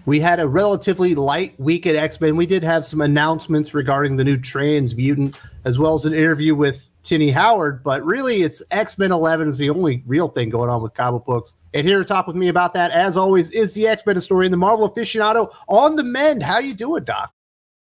We had a relatively light week at X-Men. We did have some announcements regarding the new trans mutant, as well as an interview with Tini Howard, but really it's X-Men 11 is the only real thing going on with comic books. And here to talk with me about that, as always, is the X-Men historian, the Marvel aficionado on the mend. How you doing, Doc?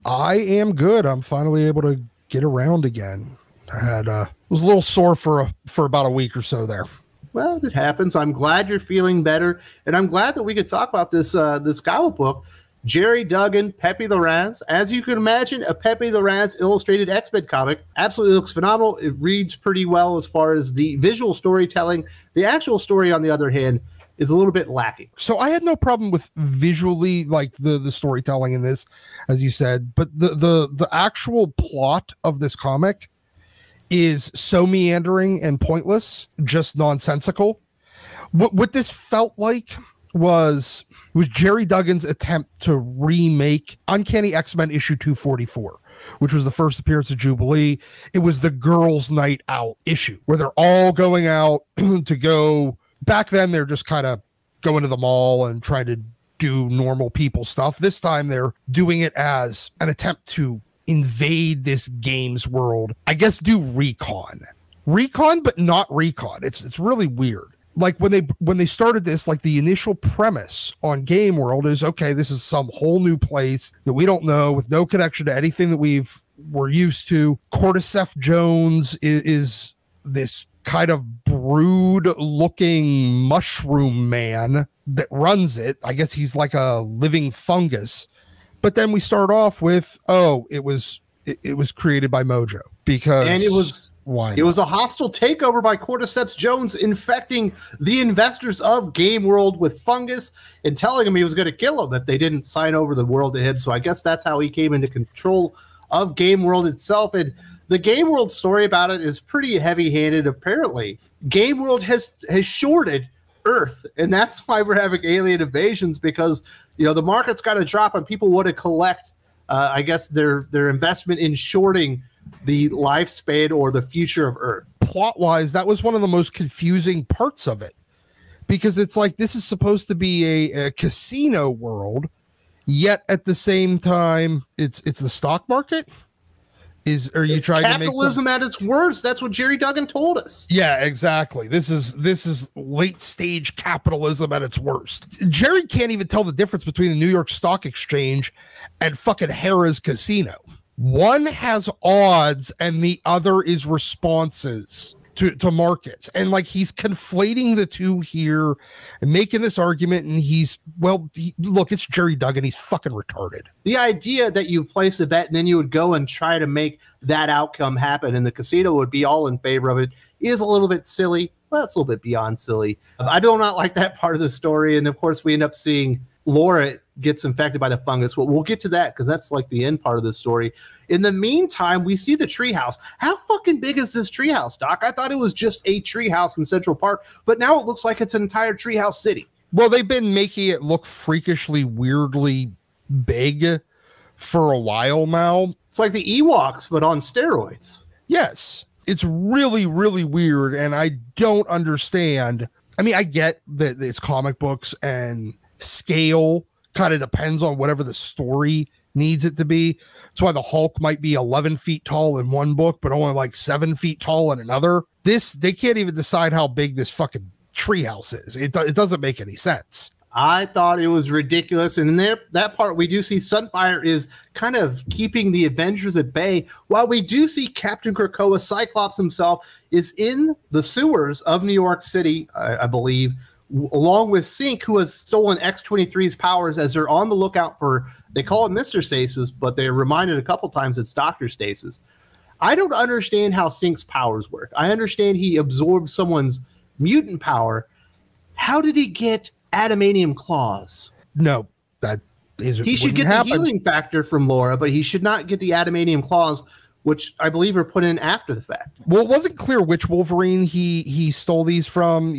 I am good. I'm finally able to get around again. I had was a little sore for about a week or so there. Well, it happens. I'm glad you're feeling better, and I'm glad that we could talk about this this comic book. Jerry Duggan, Pepe Larraz. As you can imagine, a Pepe Larraz illustrated X-Men comic. Absolutely looks phenomenal. It reads pretty well as far as the visual storytelling. The actual story, on the other hand, is a little bit lacking. So I had no problem with visually, like the storytelling in this, as you said, but the actual plot of this comic is so meandering and pointless, just nonsensical. What this felt like was Jerry Duggan's attempt to remake Uncanny X-Men issue 244, which was the first appearance of Jubilee. It was the girls' night out issue where they're all going out to go. Back then, they're just kind of going to the mall and trying to do normal people stuff. This time, they're doing it as an attempt to invade this games world. I guess do recon, but not recon. It's really weird. Like when they started this, like the initial premise on Game World is, okay, this is some whole new place that we don't know, with no connection to anything that we're used to. Cordyceps Jones is this kind of brood looking mushroom man that runs it. I guess he's like a living fungus. But then we start off with, it was created by Mojo, because it was a hostile takeover by Cordyceps Jones, infecting the investors of Game World with fungus and telling him he was going to kill them if they didn't sign over the world to him. So I guess that's how he came into control of Game World itself. And the Game World story about it is pretty heavy-handed. Apparently, Game World has shorted Earth, and that's why we're having alien invasions, because the market's got to drop and people want to collect I guess their investment in shorting the lifespan or the future of Earth. Plot wise, that was one of the most confusing parts of it, because it's like, this is supposed to be a casino world, yet at the same time it's the stock market. Are you trying to make capitalism at its worst? That's what Jerry Duggan told us. Yeah, exactly. This is late stage capitalism at its worst. Jerry can't even tell the difference between the New York Stock Exchange and fucking Harrah's Casino. One has odds and the other is responses to markets. And like, he's conflating the two here and making this argument. And look, it's Jerry Duggan. He's fucking retarded. The idea that you place a bet and then you would go and try to make that outcome happen and the casino would be all in favor of it is a little bit silly. Well, it's a little bit beyond silly. I do not like that part of the story. And of course, we end up seeing Laura gets infected by the fungus. Well, we'll get to that because that's like the end part of the story. In the meantime, we see the treehouse. How fucking big is this treehouse, Doc? I thought it was just a treehouse in Central Park, but now it looks like it's an entire treehouse city. Well, they've been making it look freakishly, weirdly big for a while now. It's like the Ewoks, but on steroids. Yes, it's really, really weird, and I don't understand. I mean, I get that it's comic books and scale kind of depends on whatever the story needs it to be. That's why the Hulk might be 11 feet tall in one book, but only like 7 feet tall in another. They can't even decide how big this fucking treehouse is. It doesn't make any sense. I thought it was ridiculous. And in that part, we do see Sunfire is kind of keeping the Avengers at bay, while we do see Captain Krakoa, Cyclops himself, is in the sewers of New York City, I believe, along with Sync, who has stolen X-23's powers, as they're on the lookout for, they call it Mr. Stasis, but they're reminded a couple times it's Doctor Stasis. I don't understand how Sync's powers work. I understand he absorbed someone's mutant power. How did he get adamantium claws? No, that is. He should get the healing factor from Laura, but he should not get the adamantium claws, which I believe are put in after the fact. Well, it wasn't clear which Wolverine he stole these from.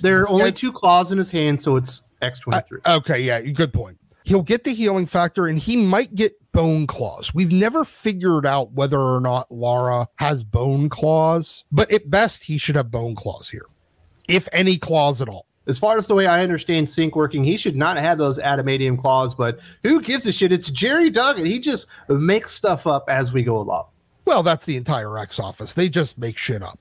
There are only 2 claws in his hand, so it's X-23. Okay, yeah, good point. He'll get the healing factor, and he might get bone claws. We've never figured out whether or not Laura has bone claws, but at best, he should have bone claws here, if any claws at all. as far as the way I understand Sync working, he should not have those adamantium claws, but who gives a shit? It's Jerry Duggan. He just makes stuff up as we go along. Well, that's the entire X office. They just make shit up.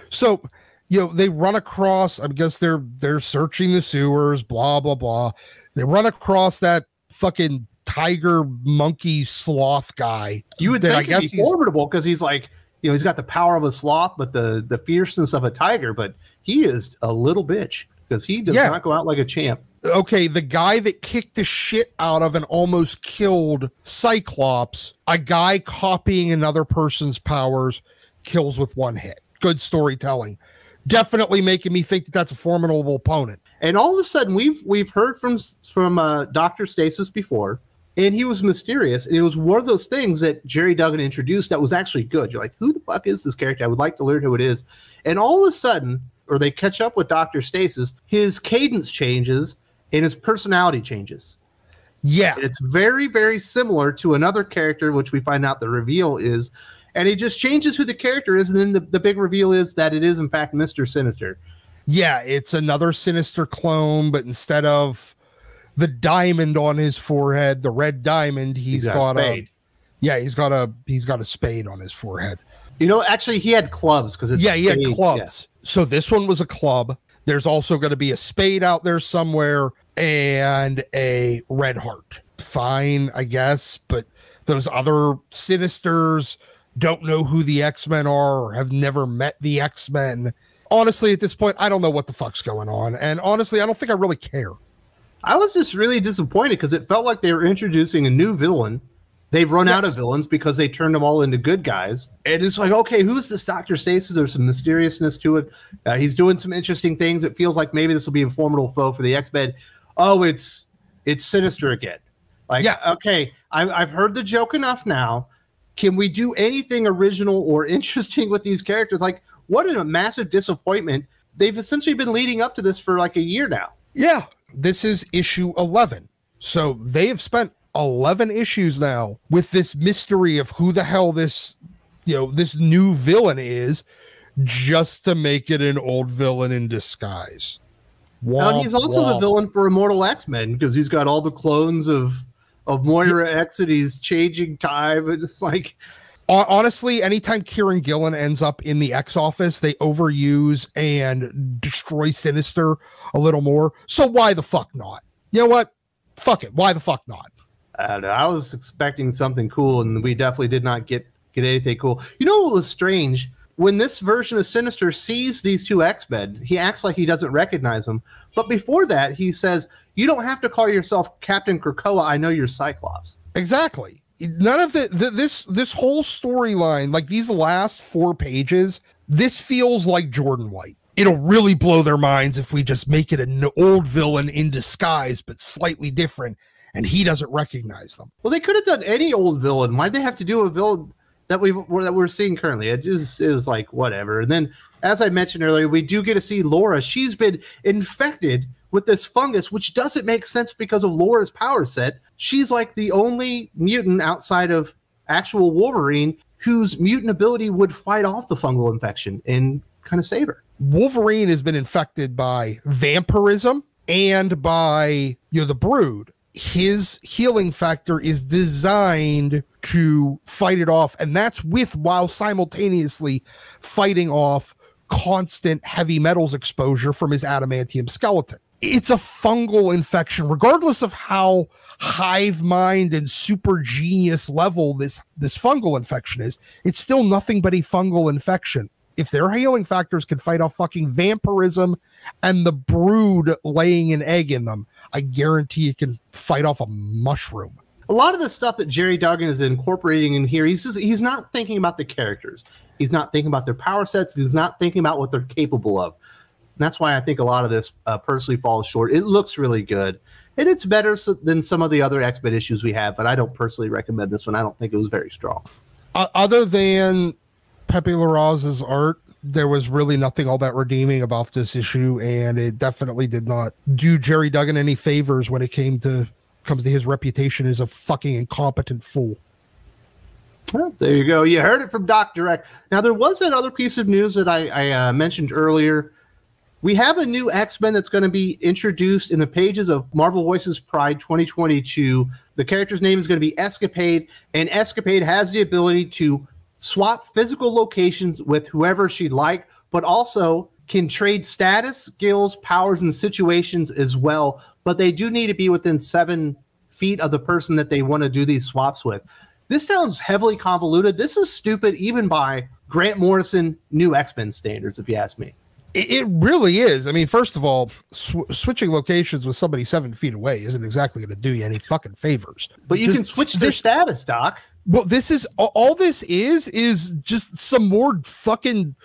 So, they run across, I guess they're searching the sewers, blah, blah, blah. They run across that fucking tiger monkey sloth guy. You would think he'd be formidable because he's like, he's got the power of a sloth, but the fierceness of a tiger, but he is a little bitch because he does not go out like a champ. Okay, the guy that kicked the shit out of and almost killed Cyclops, a guy copying another person's powers, kills with one hit. Good storytelling. Definitely making me think that that's a formidable opponent. And all of a sudden, we've heard from Doctor Stasis before, and he was mysterious, and it was one of those things that Jerry Duggan introduced that was actually good. You're like, who the fuck is this character? I would like to learn who it is. And all of a sudden, or they catch up with Doctor Stasis, his cadence changes and his personality changes. Yeah. And it's very, very similar to another character, which we find out the reveal is, and he just changes who the character is, and then the big reveal is that it is, in fact, Mr. Sinister. Yeah, it's another Sinister clone, but instead of the diamond on his forehead, the red diamond, he's got a spade. He's got a spade on his forehead. Actually, he had clubs because he had clubs. Yeah. So this one was a club. There's also going to be a spade out there somewhere and a red heart. Fine, I guess, but those other Sinisters don't know who the X-Men are or have never met the X-Men. Honestly, at this point, I don't know what the fuck's going on. And honestly, I don't think I really care. I was just really disappointed because it felt like they were introducing a new villain. They've run out of villains because they turned them all into good guys. And it's like, okay, who's this Doctor Stasis? There's some mysteriousness to it. He's doing some interesting things. It feels like maybe this will be a formidable foe for the X-Men. Oh, it's Sinister again. Like, okay, I've heard the joke enough now. Can we do anything original or interesting with these characters? Like, what a massive disappointment. They've essentially been leading up to this for like a year now. Yeah, this is issue 11. So they have spent 11 issues now with this mystery of who the hell this new villain is, just to make it an old villain in disguise. And he's also the villain for Immortal X-Men because he's got all the clones of Moira X and he's changing time. And it's like, honestly, anytime Kieran Gillen ends up in the X office, they overuse and destroy Sinister a little more. So why the fuck not? You know what? Fuck it. Why the fuck not? I don't know. I was expecting something cool, and we definitely did not get anything cool. You know what was strange? When this version of Sinister sees these two X-Men, he acts like he doesn't recognize them. But before that, he says, "You don't have to call yourself Captain Krakoa. I know you're Cyclops." Exactly. None of this whole storyline, like these last 4 pages, this feels like Jordan White. It'll really blow their minds if we just make it an old villain in disguise, but slightly different, and he doesn't recognize them. Well, they could have done any old villain. Why'd they have to do a villain that we're seeing currently? It is like whatever. And then, as I mentioned earlier, we do get to see Laura. She's been infected with this fungus, which doesn't make sense because of Laura's power set. She's like the only mutant outside of actual Wolverine whose mutant ability would fight off the fungal infection and kind of save her. Wolverine has been infected by vampirism and by the Brood. His healing factor is designed to fight it off, and that's while simultaneously fighting off constant heavy metals exposure from his adamantium skeleton. It's a fungal infection, regardless of how hive mind and super genius level this fungal infection is. It's still nothing but a fungal infection. If their healing factors can fight off fucking vampirism and the Brood laying an egg in them, I guarantee it can fight off a mushroom. A lot of the stuff that Jerry Duggan is incorporating in here, he's not thinking about the characters. He's not thinking about their power sets. He's not thinking about what they're capable of. And that's why I think a lot of this personally falls short. It looks really good, and it's better than some of the other X-Men issues we have, but I don't personally recommend this one. I don't think it was very strong. Other than Pepe Larraz's art, there was really nothing all that redeeming about this issue, and it definitely did not do Jerry Duggan any favors when it comes to his reputation as a fucking incompetent fool. Well, there you go. You heard it from Doc Direct. Now, there was another piece of news that I mentioned earlier. We have a new X-Men that's going to be introduced in the pages of Marvel Voices Pride 2022. The character's name is going to be Escapade, and Escapade has the ability to swap physical locations with whoever she'd like, but also can trade status, skills, powers, and situations as well. But they do need to be within 7 feet of the person that they want to do these swaps with. This sounds heavily convoluted. This is stupid even by Grant Morrison new X-Men standards, if you ask me. It really is. I mean, first of all, switching locations with somebody 7 feet away isn't exactly going to do you any fucking favors. But you can switch their status, Doc. Well, this is all this is just some more fucking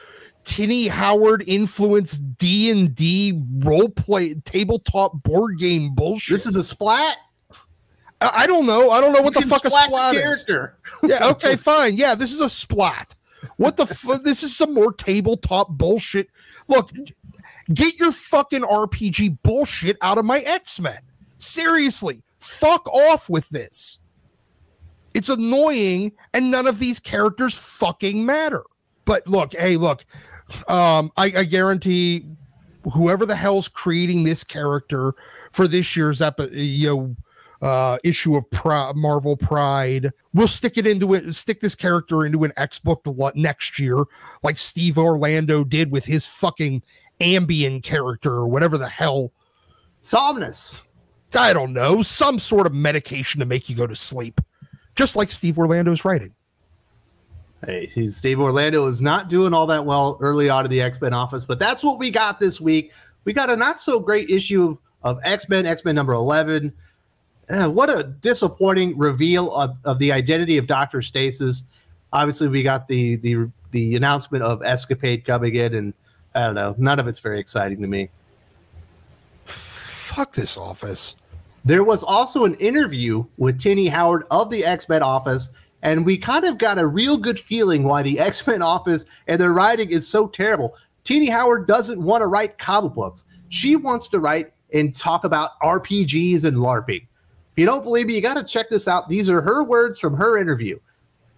Tini Howard influenced D&D role play tabletop board game bullshit. This is a splat. I don't know. I don't know what the fuck a splat is. Yeah. Okay. Fine. Yeah. This is a splat. What the fuck? This is some more tabletop bullshit. Look, get your fucking RPG bullshit out of my X-Men. Seriously, fuck off with this. It's annoying, and none of these characters fucking matter. But look, hey, look, I guarantee whoever the hell's creating this character for this year's issue of Marvel Pride, we'll stick this character into an X book next year, like Steve Orlando did with his fucking Ambien character or whatever the hell. Somnus. I don't know, some sort of medication to make you go to sleep, just like Steve Orlando's writing. Hey, Steve Orlando is not doing all that well early on in the X-Men office, but that's what we got this week. We got a not so great issue of X-Men number 11. What a disappointing reveal of the identity of Doctor Stasis. Obviously, we got the announcement of Escapade coming in, and I don't know, none of it's very exciting to me. Fuck this office. There was also an interview with Tini Howard of the X-Men office, and we kind of got a real good feeling why the X-Men office and their writing is so terrible. Tini Howard doesn't want to write comic books. She wants to write and talk about RPGs and LARPing. If you don't believe me, you got to check this out. These are her words from her interview.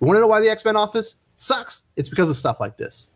You want to know why the X-Men office sucks? It's because of stuff like this.